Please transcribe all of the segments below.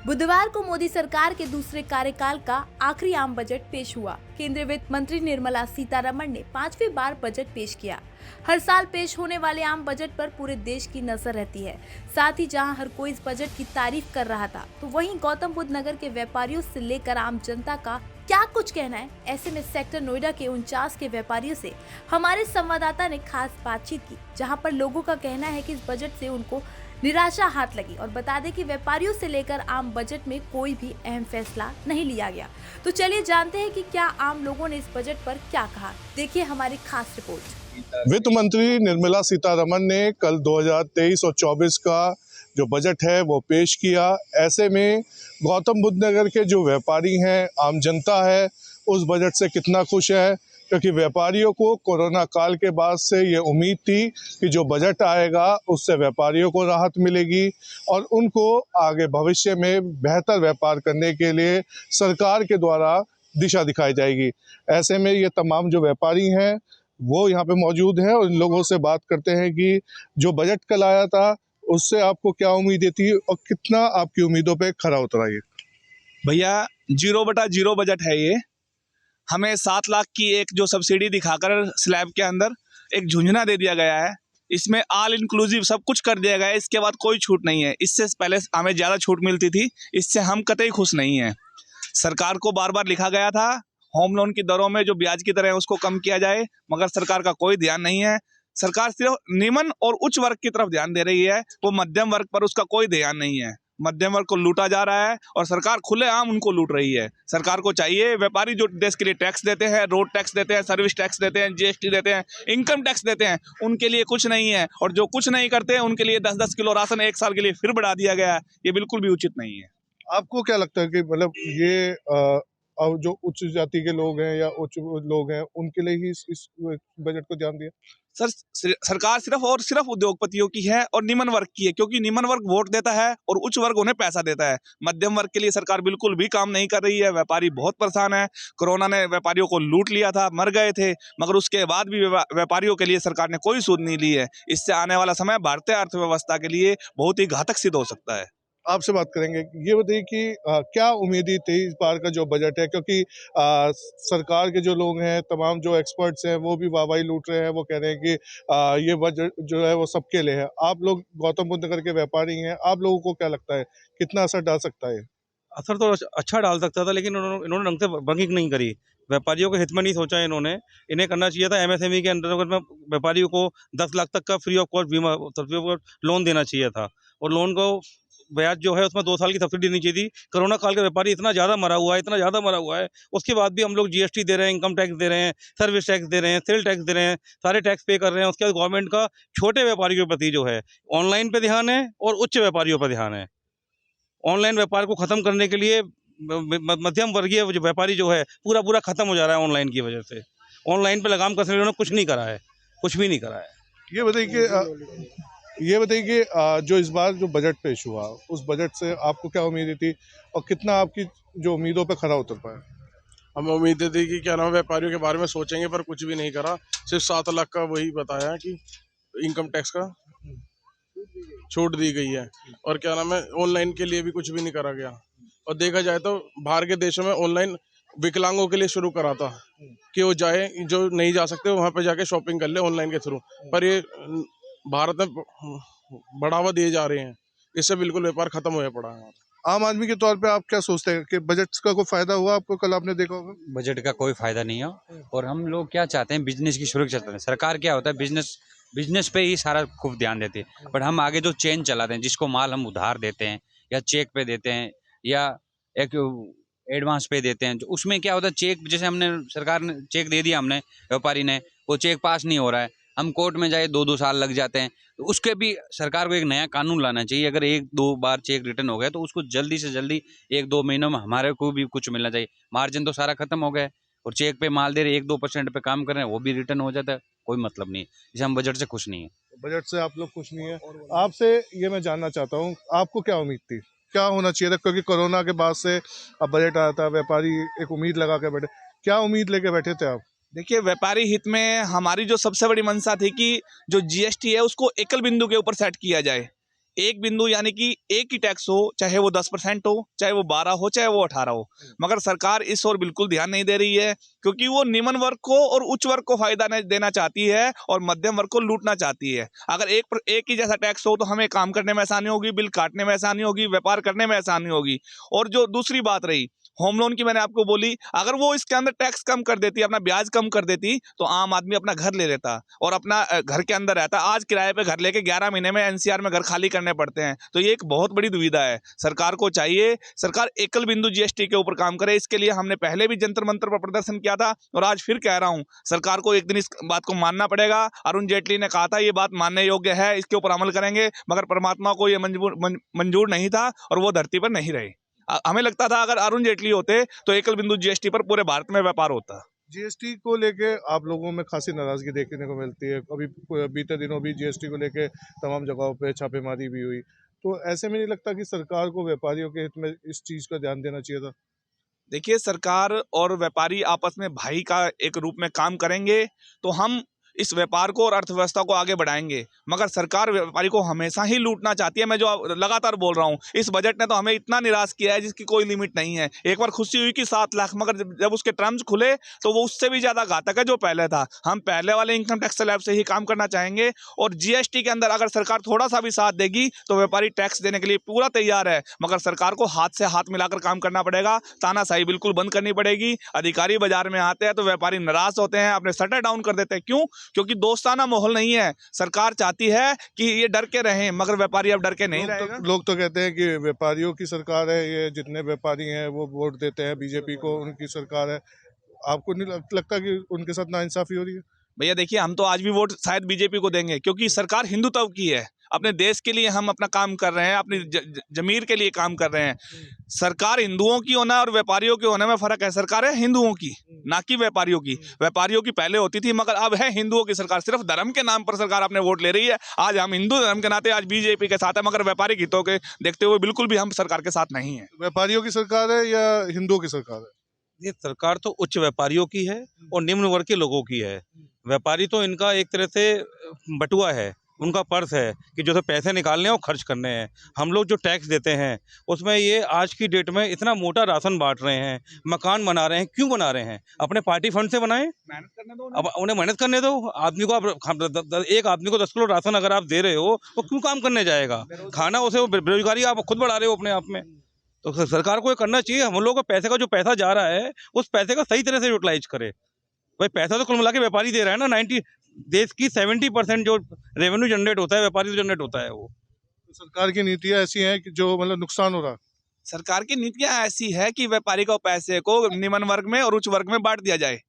बुधवार को मोदी सरकार के दूसरे कार्यकाल का आखिरी आम बजट पेश हुआ। केंद्रीय वित्त मंत्री निर्मला सीतारमण ने 5वीं बार बजट पेश किया। हर साल पेश होने वाले आम बजट पर पूरे देश की नजर रहती है। साथ ही जहां हर कोई इस बजट की तारीफ कर रहा था, तो वहीं गौतम बुद्ध नगर के व्यापारियों से लेकर आम जनता का क्या कुछ कहना है। ऐसे में सेक्टर नोएडा के 49 के व्यापारियों से हमारे संवाददाता ने खास बातचीत की, जहां पर लोगों का कहना है कि इस बजट से उनको निराशा हाथ लगी। और बता दें कि व्यापारियों से लेकर आम बजट में कोई भी अहम फैसला नहीं लिया गया। तो चलिए जानते हैं कि क्या आम लोगों ने इस बजट पर क्या कहा। देखिए हमारी खास रिपोर्ट। वित्त मंत्री निर्मला सीतारमण ने कल 2023 और 24 का जो बजट है वो पेश किया। ऐसे में गौतम बुद्ध नगर के जो व्यापारी हैं, आम जनता है, उस बजट से कितना खुश है, क्योंकि व्यापारियों को कोरोना काल के बाद से ये उम्मीद थी कि जो बजट आएगा उससे व्यापारियों को राहत मिलेगी और उनको आगे भविष्य में बेहतर व्यापार करने के लिए सरकार के द्वारा दिशा दिखाई जाएगी। ऐसे में ये तमाम जो व्यापारी हैं वो यहाँ पे मौजूद हैं और इन लोगों से बात करते हैं कि जो बजट कल आया था उससे आपको क्या उम्मीदें थी और कितना आपकी उम्मीदों पे खरा उतरा ये। भैया 0/0 बजट है ये। हमें 7 लाख की एक जो सब्सिडी दिखाकर स्लैब के अंदर एक झुंझुना दे दिया गया है। इसमें ऑल इंक्लूसिव सब कुछ कर दिया गया है। इसके बाद कोई छूट नहीं है। इससे पहले हमें ज़्यादा छूट मिलती थी, इससे हम कतई खुश नहीं हैं। सरकार को बार बार लिखा गया था होम लोन की दरों में जो ब्याज की दर है उसको कम किया जाए, मगर सरकार का कोई ध्यान नहीं है। सरकार सिर्फ निम्न और उच्च वर्ग की तरफ ध्यान दे रही है, वो मध्यम वर्ग पर उसका कोई ध्यान नहीं है। मध्यम वर्ग को लूटा जा रहा है और सरकार खुलेआम उनको लूट रही है। सरकार को चाहिए व्यापारी जो देश के लिए टैक्स देते हैं, रोड टैक्स देते हैं, सर्विस टैक्स देते हैं, जीएसटी देते हैं, इनकम टैक्स देते हैं, उनके लिए कुछ नहीं है। और जो कुछ नहीं करते हैं उनके लिए 10-10 किलो राशन 1 साल के लिए फिर बढ़ा दिया गया है। ये बिल्कुल भी उचित नहीं है। आपको क्या लगता है कि मतलब ये अब जो उच्च जाति के लोग हैं या उच्च लोग हैं उनके लिए ही इस बजट को ध्यान दिया? सरकार सिर्फ और सिर्फ उद्योगपतियों की है और निम्न वर्ग की है, क्योंकि निम्न वर्ग वोट देता है और उच्च वर्ग उन्हें पैसा देता है। मध्यम वर्ग के लिए सरकार बिल्कुल भी काम नहीं कर रही है। व्यापारी बहुत परेशान है। कोरोना ने व्यापारियों को लूट लिया था, मर गए थे, मगर उसके बाद भी व्यापारियों के लिए सरकार ने कोई सूद नहीं ली है। इससे आने वाला समय भारतीय अर्थव्यवस्था के लिए बहुत ही घातक सिद्ध हो सकता है। आपसे बात करेंगे, ये बताइए कि क्या उम्मीदें थी इस बार का जो बजट है, क्योंकि सरकार के जो लोग हैं, तमाम जो एक्सपर्ट्स हैं वो भी वाहवाही लूट रहे हैं। वो कह रहे हैं कि ये बजट जो है वो सबके लिए है। आप लोग गौतम बुद्ध नगर के व्यापारी हैं, आप लोगों को क्या लगता है कितना असर डाल सकता है? असर तो अच्छा डाल सकता था, लेकिन इन्होंने ढंग से वर्किंग नहीं करी। व्यापारियों के हित में नहीं सोचा इन्होंने। इन्हें करना चाहिए था एमएसएमई के अंतर्गत में व्यापारियों को 10 लाख तक का फ्री ऑफ कॉस्ट बीमा लोन देना चाहिए था, और लोन को ब्याज जो है उसमें 2 साल की सब्सिडी देनी चाहिए थी। कोरोना काल के व्यापारी इतना ज़्यादा मरा हुआ है, उसके बाद भी हम लोग जीएसटी दे रहे हैं, इनकम टैक्स दे रहे हैं, सर्विस टैक्स दे रहे हैं, सेल टैक्स दे रहे हैं, सारे टैक्स पे कर रहे हैं। उसके बाद गवर्नमेंट का छोटे व्यापारियों के प्रति जो है ऑनलाइन पे ध्यान है और उच्च व्यापारियों पर ध्यान है। ऑनलाइन व्यापार को खत्म करने के लिए मध्यम वर्गीय जो व्यापारी जो है पूरा खत्म हो जा रहा है ऑनलाइन की वजह से। ऑनलाइन पे लगाम कसने उन्होंने कुछ नहीं करा है, कुछ भी नहीं करा है। ये बताइए कि जो इस बार जो बजट पेश हुआ उस बजट से आपको क्या उम्मीदें थी और कितना आपकी जो उम्मीदों पे खरा उतर पाया? हमें उम्मीदें थी कि क्या नाम व्यापारियों के बारे में सोचेंगे, पर कुछ भी नहीं करा। सिर्फ 7 लाख का वही बताया कि इनकम टैक्स का छूट दी गई है, और क्या नाम है ऑनलाइन के लिए भी कुछ भी नहीं करा गया। और देखा जाए तो बाहर के देशों में ऑनलाइन विकलांगों के लिए शुरू करा था कि वो जाए, जो नहीं जा सकते वहाँ पे जाके शॉपिंग कर ले ऑनलाइन के थ्रू, पर ये भारत में बढ़ावा दिए जा रहे हैं। इससे बिल्कुल व्यापार खत्म हो पड़ा है। आम आदमी के तौर पे आप क्या सोचते हैं कि बजट का कोई फायदा हुआ आपको? कल आपने देखा होगा बजट का कोई फायदा नहीं है। और हम लोग क्या चाहते हैं, बिजनेस की सुरक्षा चाहते हैं। सरकार क्या होता है, बिजनेस पे ही सारा खूब ध्यान देती है, बट हम आगे जो चेन चलाते हैं, जिसको माल हम उधार देते हैं या चेक पे देते हैं या एक एडवांस पे देते हैं, उसमें क्या होता है, चेक जैसे हमने सरकार ने चेक दे दिया, हमने व्यापारी ने, वो चेक पास नहीं हो रहा है, हम कोर्ट में जाए 2-2 साल लग जाते हैं। तो उसके भी सरकार को एक नया कानून लाना चाहिए। अगर 1-2 बार चेक रिटर्न हो गया तो उसको जल्दी से जल्दी 1-2 महीनों में हमारे को भी कुछ मिलना चाहिए। मार्जिन तो सारा खत्म हो गया है और चेक पे माल दे रहे 1-2% पे काम कर रहे हैं, वो भी रिटर्न हो जाता है, कोई मतलब नहीं है। इसे हम बजट से खुश नहीं है। बजट से आप लोग खुश नहीं है। आपसे ये मैं जानना चाहता हूँ, आपको क्या उम्मीद थी, क्या होना चाहिए था? क्योंकि कोरोना के बाद से अब बजट आया था, व्यापारी एक उम्मीद लगा के बैठे, क्या उम्मीद लेके बैठे थे आप? देखिए, व्यापारी हित में हमारी जो सबसे बड़ी मंशा थी कि जो जीएसटी है उसको एकल बिंदु के ऊपर सेट किया जाए। एक बिंदु यानी कि एक ही टैक्स हो, चाहे वो 10% हो, चाहे वो 12 हो, चाहे वो 18 हो, मगर सरकार इस ओर बिल्कुल ध्यान नहीं दे रही है, क्योंकि वो निम्न वर्ग को और उच्च वर्ग को फायदा देना चाहती है और मध्यम वर्ग को लूटना चाहती है। अगर एक ही जैसा टैक्स हो तो हमें काम करने में आसानी होगी, बिल काटने में आसानी होगी, व्यापार करने में आसानी होगी। और जो दूसरी बात रही होम लोन की, मैंने आपको बोली, अगर वो इसके अंदर टैक्स कम कर देती, अपना ब्याज कम कर देती, तो आम आदमी अपना घर ले लेता और अपना घर के अंदर रहता। आज किराए पे घर लेके 11 महीने में एनसीआर में घर खाली करने पड़ते हैं। तो ये एक बहुत बड़ी दुविधा है। सरकार को चाहिए, सरकार एकल बिंदु जीएसटी के ऊपर काम करे। इसके लिए हमने पहले भी जंतर मंतर पर प्रदर्शन किया था और आज फिर कह रहा हूं, सरकार को एक दिन इस बात को मानना पड़ेगा। अरुण जेटली ने कहा था ये बात मानने योग्य है, इसके ऊपर अमल करेंगे, मगर परमात्मा को ये मंजूर नहीं था और वो धरती पर नहीं रहे। हमें लगता था अगर अरुण जेटली होते तो एकल बिंदु जीएसटी पर पूरे भारत में व्यापार होता। जीएसटी को लेके आप लोगों में खासी नाराजगी देखने को मिलती है। अभी बीते दिनों भी जीएसटी को लेके तमाम जगहों पे छापेमारी भी हुई, तो ऐसे में नहीं लगता कि सरकार को व्यापारियों के हित में इस चीज़ का ध्यान देना चाहिए था? देखिए, सरकार और व्यापारी आपस में भाई का एक रूप में काम करेंगे तो हम इस व्यापार को और अर्थव्यवस्था को आगे बढ़ाएंगे, मगर सरकार व्यापारी को हमेशा ही लूटना चाहती है। मैं जो लगातार बोल रहा हूँ, इस बजट ने तो हमें इतना निराश किया है जिसकी कोई लिमिट नहीं है। एक बार खुशी हुई कि 7 लाख, मगर जब उसके टर्म्स खुले तो वो उससे भी ज़्यादा घातक है जो पहले था। हम पहले वाले इनकम टैक्स स्लैब से ही काम करना चाहेंगे और जीएसटी के अंदर अगर सरकार थोड़ा सा भी साथ देगी तो व्यापारी टैक्स देने के लिए पूरा तैयार है, मगर सरकार को हाथ से हाथ मिलाकर काम करना पड़ेगा। तानाशाही बिल्कुल बंद करनी पड़ेगी। अधिकारी बाजार में आते हैं तो व्यापारी नाराज होते हैं, अपने शटर डाउन कर देते हैं। क्यों? क्योंकि दोस्ताना माहौल नहीं है। सरकार चाहती है कि ये डर के रहें, मगर व्यापारी अब डर के नहीं रहेगा। लोग तो कहते हैं कि व्यापारियों की सरकार है, ये जितने व्यापारी हैं वो वोट देते हैं बीजेपी को, उनकी सरकार है। आपको नहीं लगता कि उनके साथ नाइंसाफी हो रही है? भैया देखिए, हम तो आज भी वोट शायद बीजेपी को देंगे, क्योंकि सरकार हिंदुत्व की है। अपने देश के लिए हम अपना काम कर रहे हैं, अपनी जमीर के लिए काम कर रहे हैं। सरकार हिंदुओं की होना और व्यापारियों के होने में फर्क है। सरकार है हिंदुओं की, ना कि व्यापारियों की। व्यापारियों की पहले होती थी, मगर अब है हिंदुओं की सरकार। सिर्फ धर्म के नाम पर सरकार अपने वोट ले रही है। आज हम हिंदू धर्म के नाते आज बीजेपी के साथ है, मगर व्यापारिक हितों के देखते हुए बिल्कुल भी हम सरकार के साथ नहीं है। व्यापारियों की सरकार है या हिंदुओं की सरकार है? ये सरकार तो उच्च व्यापारियों की है और निम्न वर्ग के लोगों की है। व्यापारी तो इनका एक तरह से बटुआ है, उनका पर्स है कि जो से पैसे निकालने हैं और खर्च करने हैं। हम लोग जो टैक्स देते हैं उसमें ये आज की डेट में इतना मोटा राशन बांट रहे हैं, मकान बना रहे हैं। क्यों बना रहे हैं? अपने पार्टी फंड से बनाएं, मेहनत करने दो, अब उन्हें मेहनत करने दो। आदमी को आप एक आदमी को 10 किलो राशन अगर आप दे रहे हो तो क्यों काम करने जाएगा? खाना उसे बेरोजगारी आप खुद बढ़ा रहे हो अपने आप में। तो सरकार को ये करना चाहिए, हम लोग को पैसे का जो पैसा जा रहा है उस पैसे का सही तरह से यूटिलाइज करे। भाई पैसा तो कुल मिला के व्यापारी दे रहा है ना। 90 देश की 70% जो रेवेन्यू जनरेट होता है व्यापारी से जनरेट होता है। वो तो सरकार की नीतियां ऐसी हैं कि जो मतलब नुकसान हो रहा है। सरकार की नीतियां ऐसी है कि व्यापारी को पैसे को निम्न वर्ग में और उच्च वर्ग में बांट दिया जाए,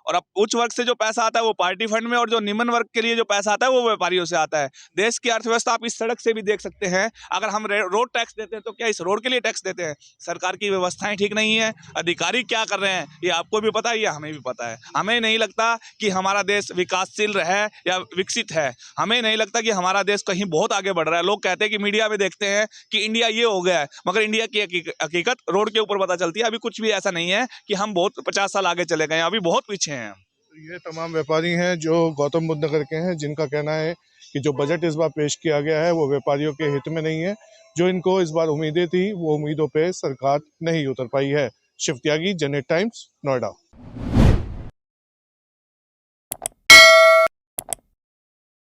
और अब उच्च वर्ग से जो पैसा आता है वो पार्टी फंड में, और जो निम्न वर्ग के लिए जो पैसा आता है वो व्यापारियों से आता है। देश की अर्थव्यवस्था आप इस सड़क से भी देख सकते हैं। अगर हम रोड टैक्स देते हैं तो क्या इस रोड के लिए टैक्स देते हैं? सरकार की व्यवस्थाएं ठीक नहीं है। अधिकारी क्या कर रहे हैं ये आपको भी पता है, ये हमें भी पता है। हमें नहीं लगता कि हमारा देश विकासशील है या विकसित है। हमें नहीं लगता कि हमारा देश कहीं बहुत आगे बढ़ रहा है। लोग कहते हैं कि मीडिया में देखते हैं कि इंडिया ये हो गया है, मगर इंडिया की हकीकत रोड के ऊपर पता चलती है। अभी कुछ भी ऐसा नहीं है कि हम बहुत 50 साल आगे चले गए हैं, अभी बहुत पीछे हैं। ये तमाम व्यापारी हैं जो गौतम बुद्ध नगर के हैं, जिनका कहना है कि जो बजट इस बार पेश किया गया है वो व्यापारियों के हित में नहीं है। जो इनको इस बार उम्मीदें थी वो उम्मीदों पे सरकार नहीं उतर पाई है। शिव त्यागी, जनहित टाइम्स, नोएडा।